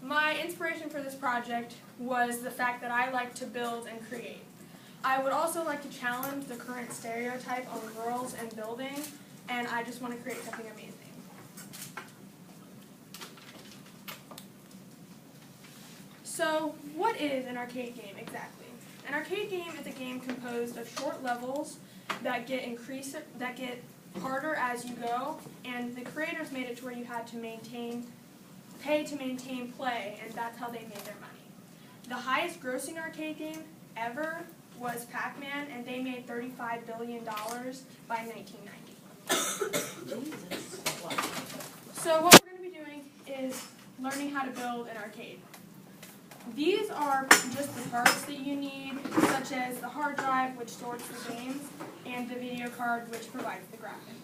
My inspiration for this project was the fact that I like to build and create. I would also like to challenge the current stereotype on girls and building, and I just want to create something amazing. So, what is an arcade game exactly? An arcade game is a game composed of short levels that get harder as you go, and the creators made it to where you had to pay to maintain play, and that's how they made their money. The highest grossing arcade game ever was Pac-Man, and they made $35 billion by 1990. So what we're going to be doing is learning how to build an arcade. These are just the parts that you need, such as the hard drive, which stores the games, and the video card, which provides the graphics.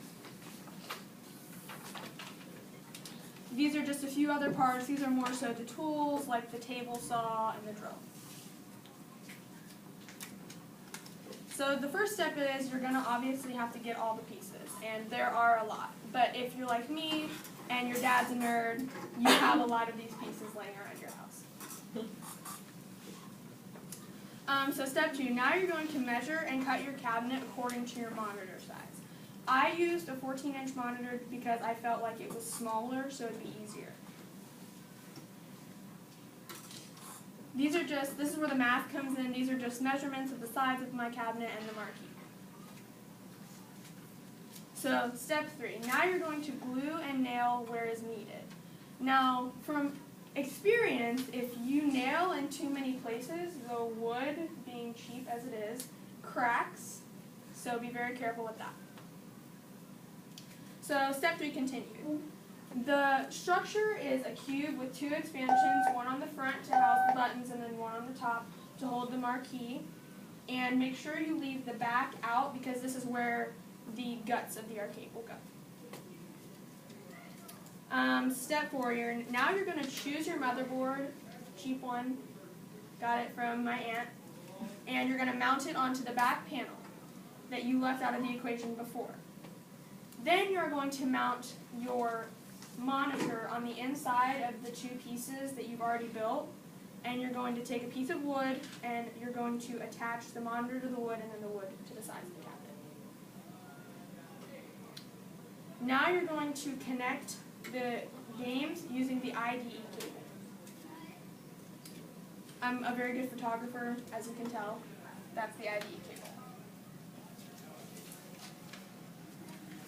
These are just a few other parts. These are more so the tools, like the table saw and the drill. So the first step is you're going to obviously have to get all the pieces, and there are a lot. But if you're like me and your dad's a nerd, you have a lot of these pieces laying around your house. So step 2, now you're going to measure and cut your cabinet according to your monitor size. I used a 14-inch monitor because I felt like it was smaller, so it'd be easier. This is where the math comes in. These are just measurements of the size of my cabinet and the marquee. So step 3, now you're going to glue and nail where is needed. Now, from experience, if you nail in too many places, the wood, being cheap as it is, cracks, so be very careful with that. So step 3 continued. The structure is a cube with 2 expansions, one on the front to house the buttons and then one on the top to hold the marquee. And make sure you leave the back out because this is where the guts of the arcade will go. Step 4, now you're going to choose your motherboard, cheap one, got it from my aunt, and you're going to mount it onto the back panel that you left out of the equation before. Then you're going to mount your monitor on the inside of the 2 pieces that you've already built, and you're going to take a piece of wood and you're going to attach the monitor to the wood and then the wood to the sides of the cabinet. Now you're going to connect the games using the IDE cable. I'm a very good photographer, as you can tell. That's the IDE cable.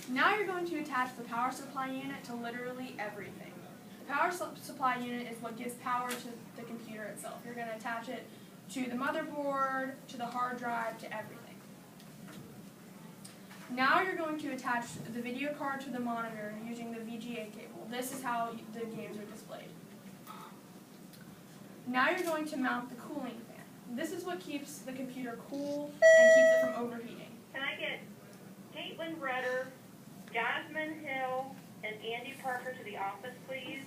Now you're going to attach the power supply unit to literally everything. The power supply unit is what gives power to the computer itself. You're going to attach it to the motherboard, to the hard drive, to everything. Now you're going to attach the video card to the monitor using the VGA cable. This is how the games are displayed. Now you're going to mount the cooling fan. This is what keeps the computer cool and keeps it from overheating. Can I get Caitlin Rudder, Jasmine Hill, and Andy Parker to the office, please?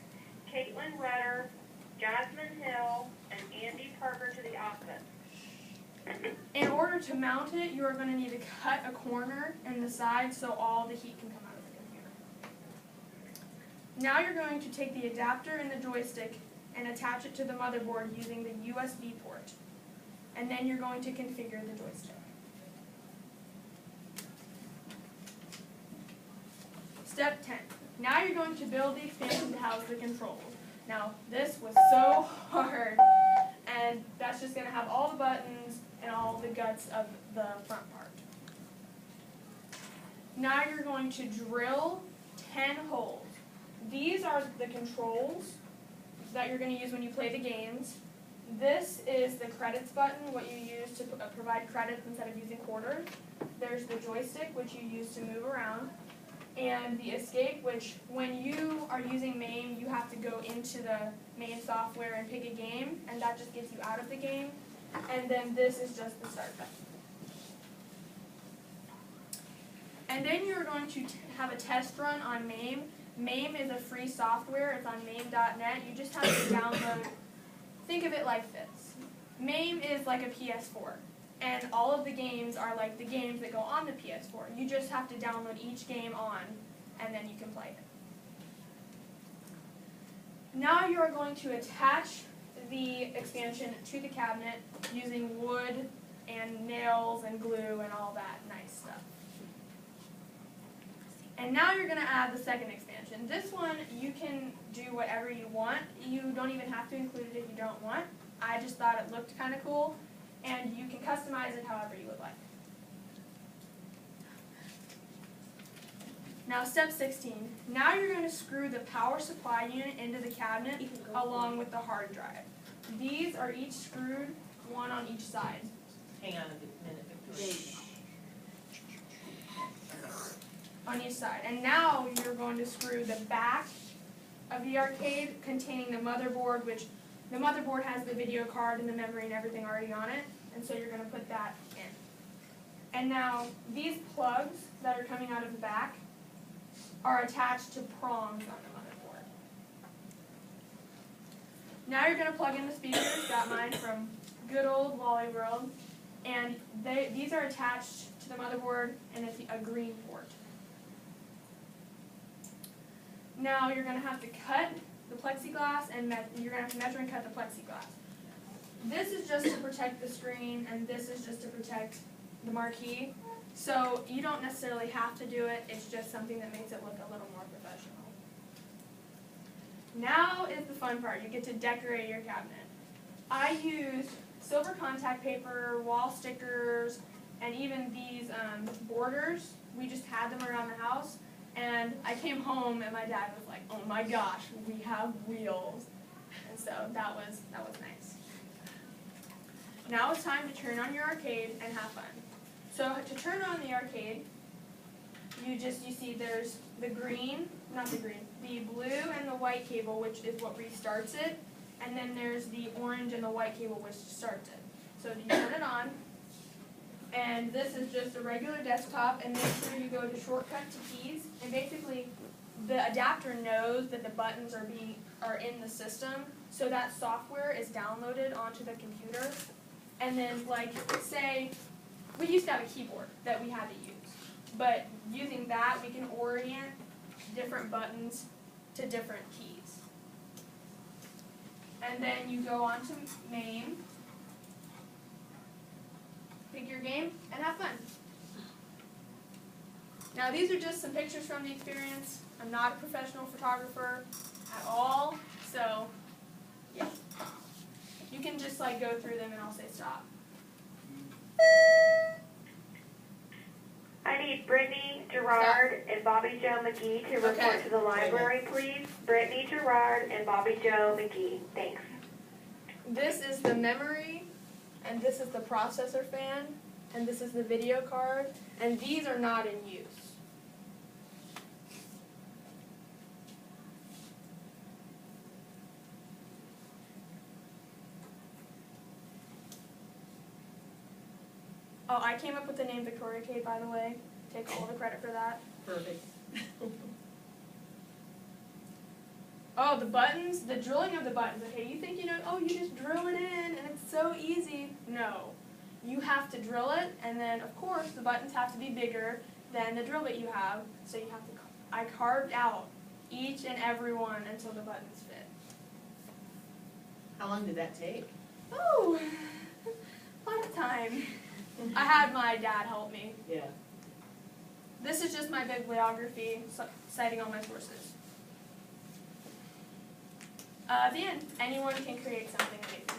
Caitlin Rudder, Jasmine Hill, and Andy Parker to the office. In order to mount it, you are going to need to cut a corner in the side so all the heat can come out of the computer. Now you're going to take the adapter and the joystick and attach it to the motherboard using the USB port. And then you're going to configure the joystick. Step 10. Now you're going to build the expansion to house the controls. Now, this was so hard, and that's just going to have all the buttons and all the guts of the front part. Now you're going to drill 10 holes. These are the controls that you're going to use when you play the games. This is the credits button, what you use to provide credits instead of using quarters. There's the joystick, which you use to move around. And the escape, which when you are using MAME, you have to go into the MAME software and pick a game, and that just gets you out of the game. And then this is just the start button. And then you're going to have a test run on MAME. MAME is a free software. It's on MAME.net. You just have to download. Think of it like this. MAME is like a PS4. And all of the games are like the games that go on the PS4. You just have to download each game on, and then you can play it. Now you are going to attach the expansion to the cabinet using wood and nails and glue and all that nice stuff. And now you're going to add the second expansion. This one, you can do whatever you want. You don't even have to include it if you don't want. I just thought it looked kind of cool, and you can customize it however you would like. Now step 16. Now you're going to screw the power supply unit into the cabinet along with the hard drive. These are each screwed, one on each side. Hang on a minute, Victoria. On each side. And now you're going to screw the back of the arcade containing the motherboard, which the motherboard has the video card and the memory and everything already on it, and so you're going to put that in. And now these plugs that are coming out of the back are attached to prongs on the motherboard. Now you're going to plug in the speakers, got mine from good old Wally World, and these are attached to the motherboard, and it's a green port. Now you're going to have to cut the plexiglass, and you're going to have to measure and cut the plexiglass. This is just to protect the screen, and this is just to protect the marquee. So you don't necessarily have to do it, it's just something that makes it look a little more professional. Now is the fun part, you get to decorate your cabinet. I used silver contact paper, wall stickers, and even these borders. We just had them around the house. And I came home and my dad was like, "Oh my gosh, we have wheels." And so that was nice. Now it's time to turn on your arcade and have fun. So to turn on the arcade, you see there's the blue and the white cable, which is what restarts it, and then there's the orange and the white cable, which starts it. So you turn it on. And this is just a regular desktop, and make sure you go to shortcut to keys. And basically, the adapter knows that the buttons are in the system, so that software is downloaded onto the computer. And then, like, say, we used to have a keyboard that we had to use, but using that, we can orient different buttons to different keys. And then you go on to main. Pick your game, and have fun. Now these are just some pictures from the experience. I'm not a professional photographer at all, so yeah. You can just like go through them and I'll say stop. I need Brittany Gerard and Bobby Joe McGee to report to the library, please. Brittany Gerard and Bobby Joe McGee. Thanks. This is the memory, and this is the processor fan, and this is the video card, and these are not in use. Oh, I came up with the name Victoria Cade, by the way. Take all the credit for that. Perfect. Oh, the buttons, the drilling of the buttons. Okay, you think, oh, you just drill it in and it's so easy. No. You have to drill it, and then, of course, the buttons have to be bigger than the drill that you have. So you have to, I carved out each and every one until the buttons fit. How long did that take? Oh, a lot of time. I had my dad help me. Yeah. This is just my bibliography, citing all my sources. The end. Anyone can create something amazing.